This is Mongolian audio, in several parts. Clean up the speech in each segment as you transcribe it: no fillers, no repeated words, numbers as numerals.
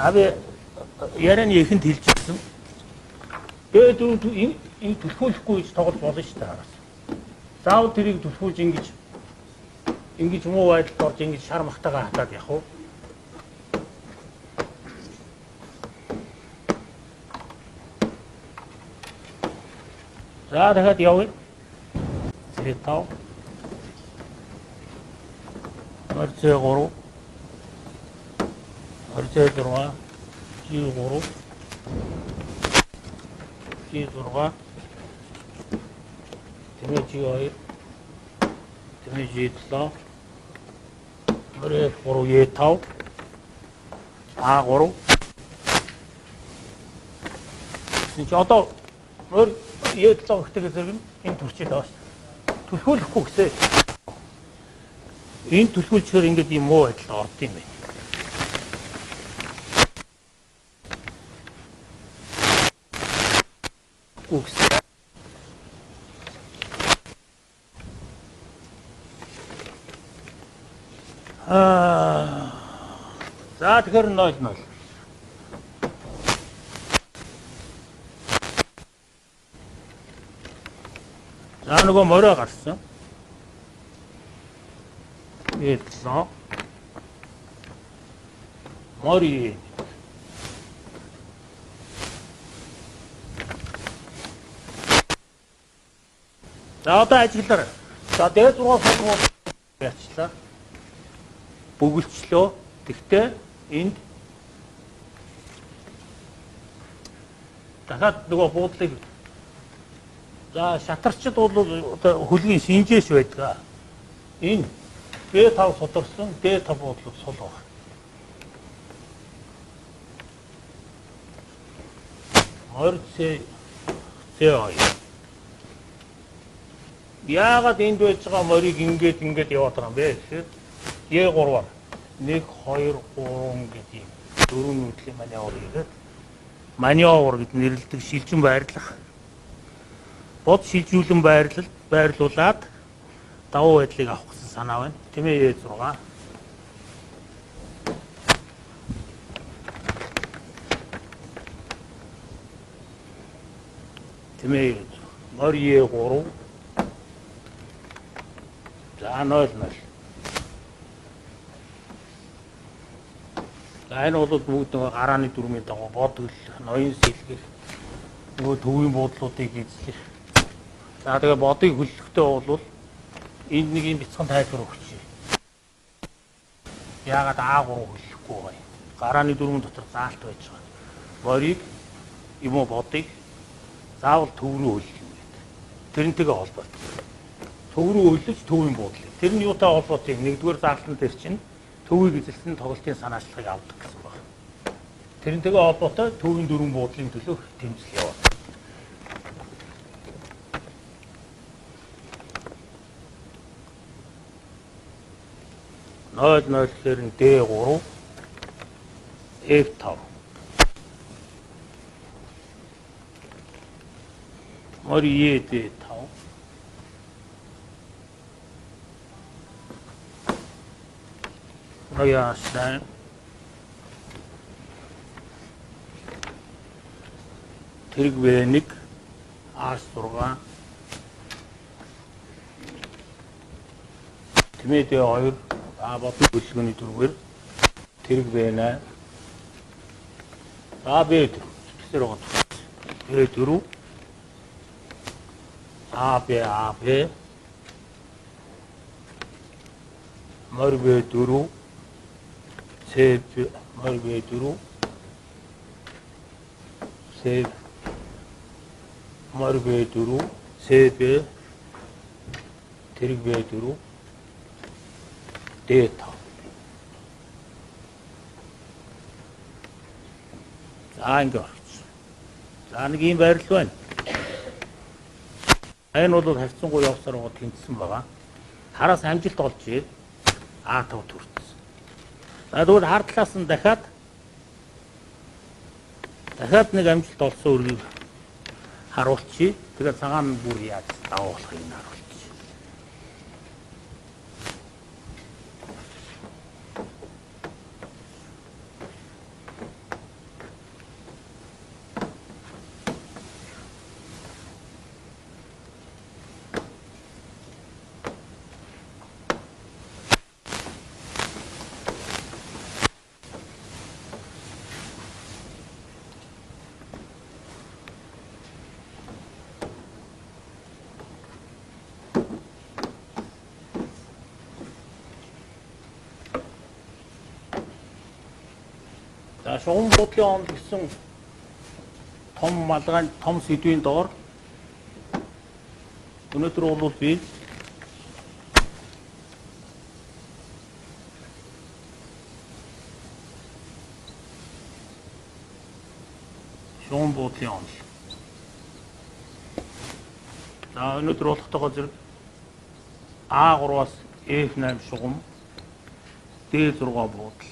аби ярианы ихэнд хэлчихсэн. Тэгээд энэ түлхүүлэхгүй гэж тоглож болно шүү дээ. Заавал тэрийг түлхүүлж ингэж муу байдалд орж ингэж шар махтагаа хатаад явах уу? За дахиад явъя. C5 C3 C6 G3 G6 тэмээ G2 тэмээ G7 F3 E5 A3 энэ одоо өөр E7 ихтэй зэрэг энэ төрчид байгаа шүү. Түлхүүлэхгүй гэсэн. Энэ түлхүүлчихээр ингээд юм муу байдал орд юм байна. Үгс. За тэгэхээр 0-0. За нөгөө морой гарсан. Эдлээ. Мори. За одоо ажиглаар. За дээд 6 суулгууд яачлаа. Бөгөлчлөө. Тэгтээ энд дахиад нөгөө буудлыг за шатарчд бол одоо хөлгийн шинжээш байдаг. Энэ B5 сударсан D5 буудлыг сул баг. Орц C2. Яагаад энд байж байгаа морийг ингээд яваад байгаа юм бэ гэхээр E3-аар 1 2 3 гэдэг дөрвөн нүдлийн маневр хийгээд маневр гэд нэрлэдэг шилжин байрлах. Бод шилжүүлэн байрлуулад давуу байдлыг авах гэсэн санаа байна. Тэмээ E6. Тэмээ мор E3. За 0-0. За энэ бол бүгд нөгөө гарааны дүрмийн дагуу бодгол, ноён сэлгэх, нөгөө төвийн буудлуудыг эзлэх. За тэгээ бодыг хөллөхтэй бол энд нэг юм бяцхан тайлбар өгч. Яагаад А3 хөллөхгүй байгаа юм? Гарааны дүрмэн дотор заалт байж байгаа. Морийг юм уу бодыг заавал төв рүү хөллөх юм гэдэг. Тэрнтэйгээ холбоотой. Төв рүү хөллөж төвийн буудлыг. Тэр нь юутай холбоотой юм? Нэгдүгээр заалтан дээр чинь төвийг эзэлсэн тоглолтын санаачлагыг авдаг гэсэн байна. Тэрнтэйгээ холбоотой төвийн дөрвөн буудлын төлөөх тэмцэл яваад. Нойл гэхээр D3 F5 мори D5 Рояштай тэрэг В1 А6 тэмээ D2 бодны хөллөгөөний дүргээр тэрэг В8 B4 тэгэхээр байгаа. B4 AB мор B4 C мор B4 C мор B4 CB тэрэг B4 D5. За ингэ орч. За нэг юм байрлал байна. Энэ бол хавцсангуй явсаар байгаа тэнцсэн байгаа. Хараас амжилт олж А5 төрсөн. За тэгвэл хар талаас нь дахиад нэг амжилт олсон үргийг харуулчих. Тэгээд цагаан нь бүр яаж давуулах юм харуулчих. шугам буудлын онд гэсэн том малгайн том сэдвийн доор өнөөдөр бол би шугам буудлын онд. За өнөөдөр болохтойгоо зэрэг А3-аас F8 шугам, D6 буудал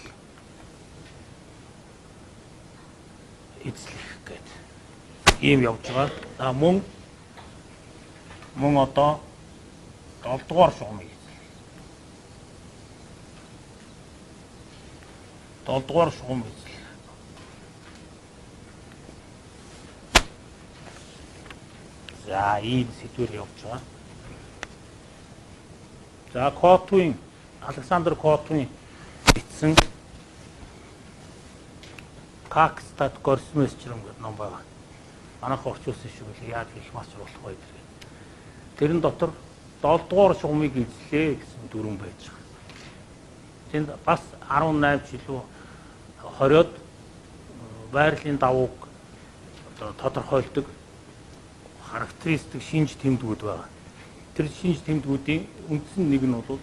эзлэх гэдэг ийм явж байгаа. За мөн одоо 7 дугаар шугамыг эзлэх. 7 дугаар шугам эзлэх. За ийм сэдвэр явж байгаа. За Котын Александр Котын бичсэн Как стать гроссмейстером гэдэг ном байгаа. Манайх орчуулсан шиг л яаж хийх маш болох вэ гэдэг. Тэрэн дотор 7 дугаар шугамыг эзлээ гэсэн дүрэн байж байгаа. Тэнд бас 18 жилүү 20-од байрлалын давууг тодорхойлдог характеристик шинж тэмдгүүд байгаа. Тэр шинж тэмдгүүдийн үндсэн нэг нь бол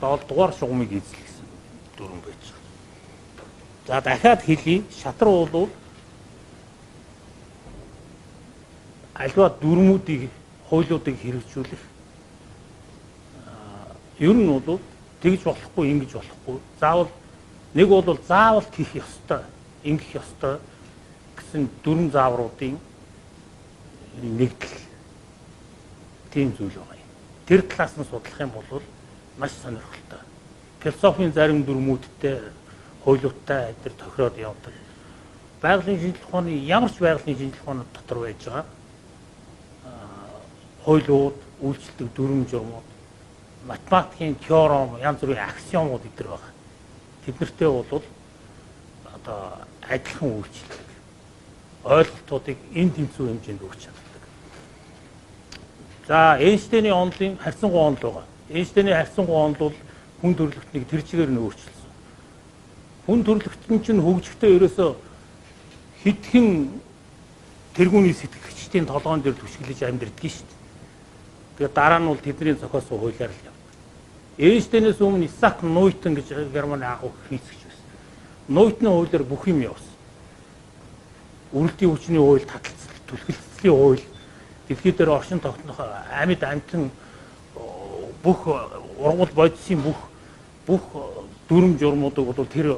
7 дугаар шугамыг эзлэх гэсэн дүрэн байж байгаа. За дахиад хэлье. Шатар бол альва дүрмүүдийг, хуулиудыг хэрэгжүүлэх. Ер нь бол тэгж болохгүй, ингэж болохгүй. Заавал нэг бол заавал хийх ёстой, ингэх ёстой гэсэн дүрм заавруудын нэгдэл. Тийм зүйл байгаа юм. Тэр талаас нь судлах юм бол маш сонирхолтой. Философийн зарим дүрмүүдтэй, хуулиудтай эдгээр тохироод явдаг. Байгалийн шинжилгээ ухааны ямар ч байгалийн шинжилгээ ухааны дотор байж байгаа хуулиуд, үйлчлдэг дүрм журмууд, математикийн теорем, янз бүрийн аксиомууд эдгээр байгаа. Тэднэртэй бол одоо адилхан үйлчлдэг. Ойлголтуудыг энэ тэнцүү хэмжээнд өгч чаддаг. За Эйнштейний онолын харьцангуй онол байгаа. Эйнштейний харьцангуй онол бол хүн төрөлхтнийг тэр чигээр нь өөрчилсөн. Хүн төрөлхтөн чинь хөгжихдээ ерөөсөө хэдхэн тэргүүний сэтгэгчдийн толгоон дээр түшиглэж амьдрдаг шүү дээ. Тэгээ дараа нь бол тэдний зохиосон хуулиар л явдаг. Эйнштейнээс өмнө Исаак Ньютон гэж Германы агуу физикч байсан. Ньютоны хуулиар бүх юм явсан. Үрэлтийн хүчний хууль, таталцал, түлхэлцлийн хууль, дэлхий дээр оршин тогтнох амьд амьтан бүх ургал бодисын бүх дүрм журмуудыг бол тэр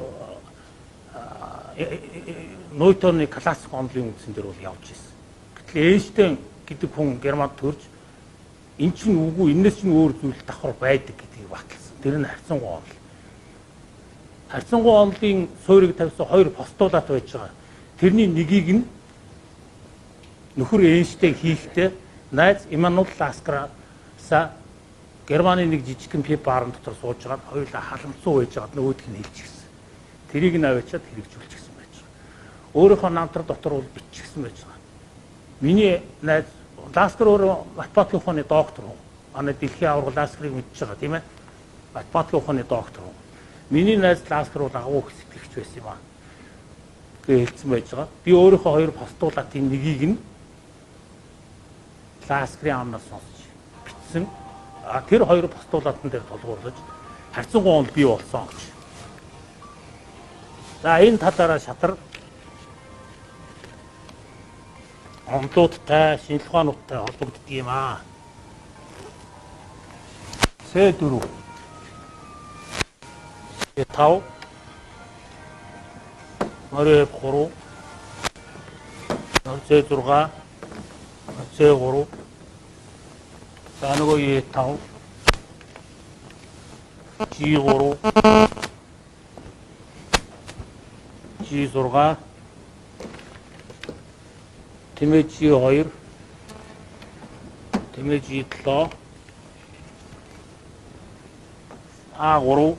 Ньютоны классик онолын үндсэн дээр бол явж ирсэн. Гэтэл Эйнштейн гэдэг хүн Германд төрж эн чинь үгүй, энэс чинь өөр зүйл давхар байдаг гэдгийг баталсан. Тэр нь харьцангуй онол. Харьцангуй онолын суурийг тавьсан хоёр постулат байж байгаа. Тэрний нэгийг нь нөхөр Эйнштейн хийхдээ найз Иммануил Ласкараасаа Германы нэг жижигхэн пип баарын дотор сууж байгаа хоёулаа халамцсан байж байгаад нөгөөх нь хэлчихсэн. Тэрийг нь аваачаад хэрэгжүүлчихсэн байж байгаа. Өөрийнхөө намтар дотор бол биччихсэн байж байгаа. Миний найз Ласкар өөрөө математикийн ухааны доктор. Манай дэлхийн аварга Ласкарыг мэдчихэж байгаа тийм ээ. Математикийн ухааны доктор. Миний найз Ласкар бол агуу их сэтгэгч байсан юм аа. Гэж хэлсэн байж байгаа. Би өөрийнхөө хоёр постулатын нэгийг нь Ласкарын амнаас сонсч бичсэн. Тэр хоёр постулатан дээр тулгуурлаж харьцангуй онол бий болсон гэж. За энэ талаараа шатар онолуудтай, шинжилгээ ухаануудтай холбогддог юм аа. С4 С5 С3 С6 С3 за нөгөө Е5 G3 G6 тэмээ G2 тэмээ G7 A3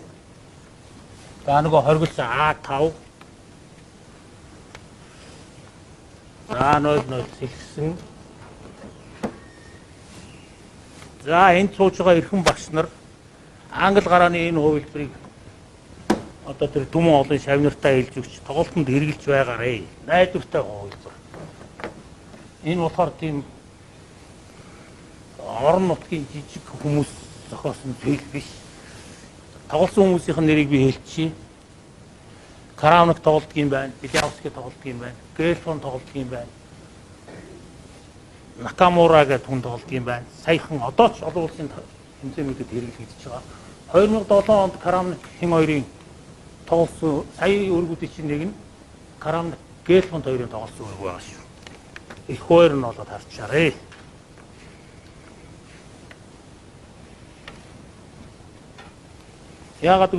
за нөгөө хоригдсан A5 за 0 сэлгсэн. За энд сууж байгаа эрхэм багш нар англи гарааны энэ хувилбарыг одоо тэр түмэн олон шавнартай хэлж өгч тоглолтод хэрэгжилж байгаарэ. Найдвартай хувилбар. Энэ болохоор тийм орон нутгийн жижиг хүмүүс зохиосон зүйл биш. Тоглосон хүмүүсийн нэрийг би хэлчихье. Каравнак тоглодгийн байна, Белявский тоглодгийн байна, Гельфон тоглодгийн байна. Накамура гэх хүн тоглодгийн байна. Саяхан одоо ч олон улсын хэмжээнүүдэд хэрэглэгдэж байгаа. 2007 онд Каравнак хин хоёрын тоглосон сая өргүүдийн чинь нэг нь Каравнак Гельфон хоёрын тоглосон өрг байгаа шүү. Их хоёр нь болоод харчаарэ. Яагаад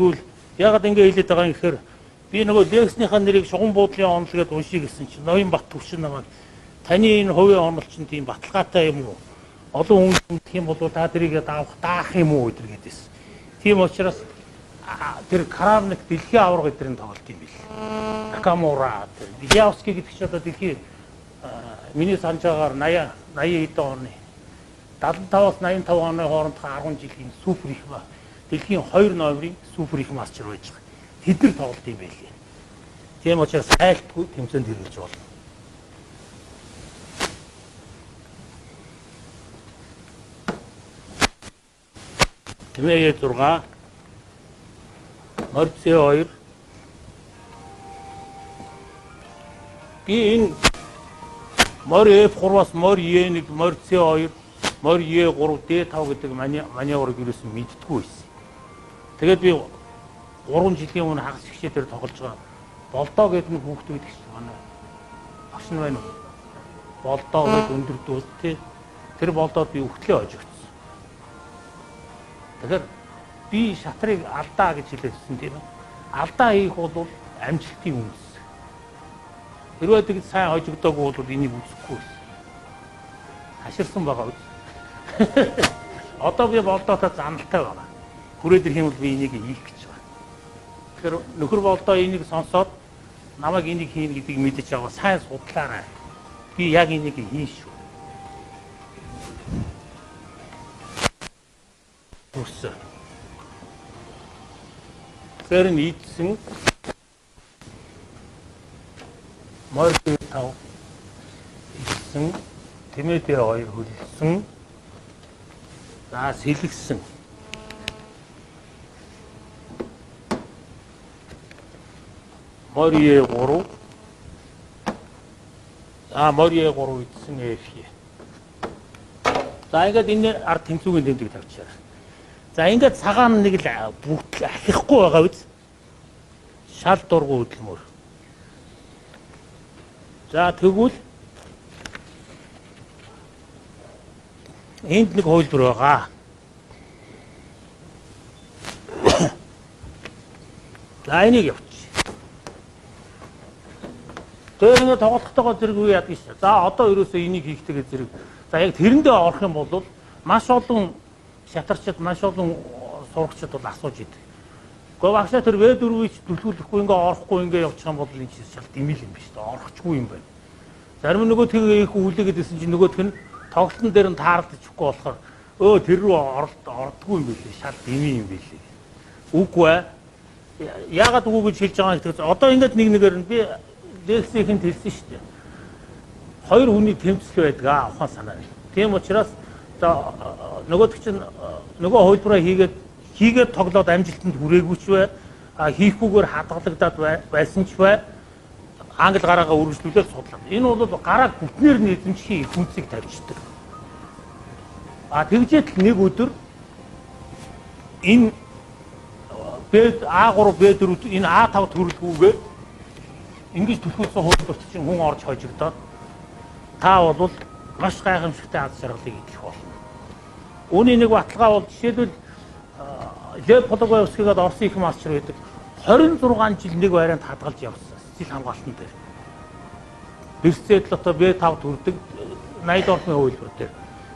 ингэ хэлээд байгаа юм гэхээр би нөгөө Лексийнхаа нэрийг шугам буудлын онол гэдээ уншия гэсэн чинь Ноёнбат төвчин намайг таны энэ хувийн онол чинь тийм баталгаатай юм уу? Олон хүн тийм бол та тэрийг даах юм уу гэдэр гэдээс. Тийм учраас тэр Каравнак дэлхийн аварга эдрийн тоглолт юм бил. Накамура, Белявский гэдэг чинь одоо дэлхийн миний санаж байгаагаар 80 эд оны 75-аас 85 оны хооронд 10 жилийн супер их ба дэлхийн 2 номерын супер их мастер байж байгаа. Тэдэр тоглолт юм байлээ. Тийм учраас сайлтгүй тэмцээнд хэрэгж болно. Тэмээ 6 Морь C2 би энэ Морь F3-аас Морь E1, Морь C2, Морь E3, D5 гэдэг маневрыг юусэн мэдтгүй байсан. Тэгээд би 3 жилийн өмнө хагас гişээ дээр тоглож байгаа. Болдоо гэдэг нэг хүүхдүүд гэдэг чинь манай багш нь байна уу? Болдоо гэдэг өндөрдүүл тий. Тэр болдоод би өгтлээ хожигдсон. Тэгэхээр би шатрыг алдаа гэж хэлсэн тийм ээ. Алдаа хийх бол амжилтын үндэс. Хэрвээ тэгж сайн хожигдоогүй бол энийг үзэхгүй байсан. Хаширсан байгаа үз. Одоо би болдоотой заналтай байгаа. Хүрээд ирэх юм бол би энийг хийх гэж байна. Тэгэхээр нөхөр болдоо энийг сонсоод намайг энийг хийн гэдгийг мэдэж байгаа сайн судлаарай. Би яг энийг хийн шүү. Төрсөн. Тэр нь ийдсэн Морь C5 ийдсэн Тэмээдээ 2 хөлсөн. За сэлгсэн. Морь E3. За Морь E3 ийдсэн F. За ингээд энэ ард тэмцүүгийн тэмдэг тавьчихаа. За ингээд цагаан нэг л бүгд ахихгүй байгаа биз. Шал дургу хөдөлмөр. За тэгвэл энд нэг хувилбар байгаа. За энийг явууч. Тэр нэг тоглохдогоо зэрэг үе яадаг шээ. За одоо ерөөсөө энийг хийхтэйгээ зэрэг. За яг тэрэндээ орох юм бол маш олон шатарчид, маш олон сурагчид бол асууж идэв. Гэхдээ багшаа тэр V4-ийг төлөвлөхгүй ингээ орохгүй ингээ явчих юм бол энэ чинь шал дэмэл юм биш үү? Орохчгүй юм байна. Зарим нөгөө тэгээ их үлээгээд исэн чинь нөгөөх нь тоглолтын дээр нь таарлахгүй болохоор тэр рүү ордгүй юм билээ. Шал дэмий юм билээ. Үгүй ээ. Яагаад үгүй гэж хэлж байгаа юм гэвэл одоо ингээд нэг нэгээр нь би Лексийнхэнд хэлсэн шүү дээ. Хоёр хүний тэмцэл байдаг ухаан санаа. Тийм учраас нөгөөд чинь нөгөө хувилбараа хийгээд тоглоод амжилтанд хүрээгүй ч бай, хийхгүйгээр хадгалагдаад байсан ч бай, англи гараагаа үргэлжлүүлээд судлаа. Энэ бол гараа бүтнээр нь эзэмшхийн их үнцийг тавьждаг. Тэгжээд нэг өдөр энэ A3, B4 энэ A5 төрөлгүйгээр ингэж төлхөөсөн хувилбарт чинь хүн орж хожигдоод та бол маш гайхамшигтай аз жаргалыг идэх болно. Үүний нэг баталгаа бол жишээлбэл Лев Пологоевскийгээд Оросын их мастер байдаг. 26 жил нэг байранд хадгалж явсан. Стил хамгаалтан дээр. Берсэд лото B5 төрдөг 80 орны хувилбар дээр.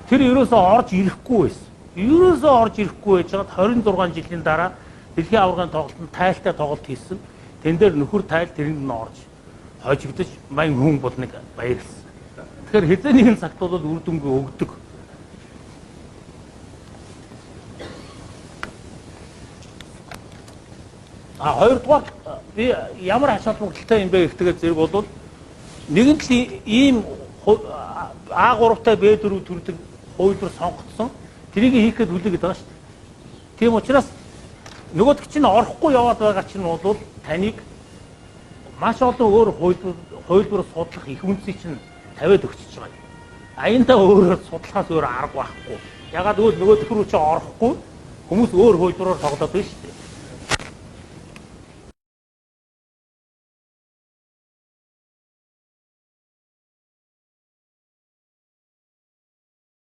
Тэр ерөөсөө орж ирэхгүй байсан. Ерөөсөө орж ирэхгүй байж хаад 26 жилийн дараа дэлхийн аваргын тоглолтод тайлтай тоглолт хийсэн. Тэн дээр нөхөр тайл тэрэнд нь орж хожигдож мань хүн бол нэг баярлсан. Тэгэхээр хэзээ нэгэн цагт бол үр дүнгээ өгдөг. Хоёрдугаар би ямар ач холбогдолтой юм бэ гэхдээ зэрэг бол нэгэн л ийм А3-тай Б4 төрдөг хувилбар сонгогдсон. Тэрийг хийхэд хүлээгээд байгаа шүү дээ. Тийм учраас нөгөөдөг чинь орохгүй яваад байгаа чинь бол таныг маш олон өөр хувилбар судлах их үнцийг чинь тавиад өгчөж байгаа. Аяндаа өөрөөр судлахаас өөр арга байхгүй. Ягаад гэвэл нөгөөдөх рүү чи орохгүй хүмүүс өөр хувилбараар тоглоод байна шүү дээ.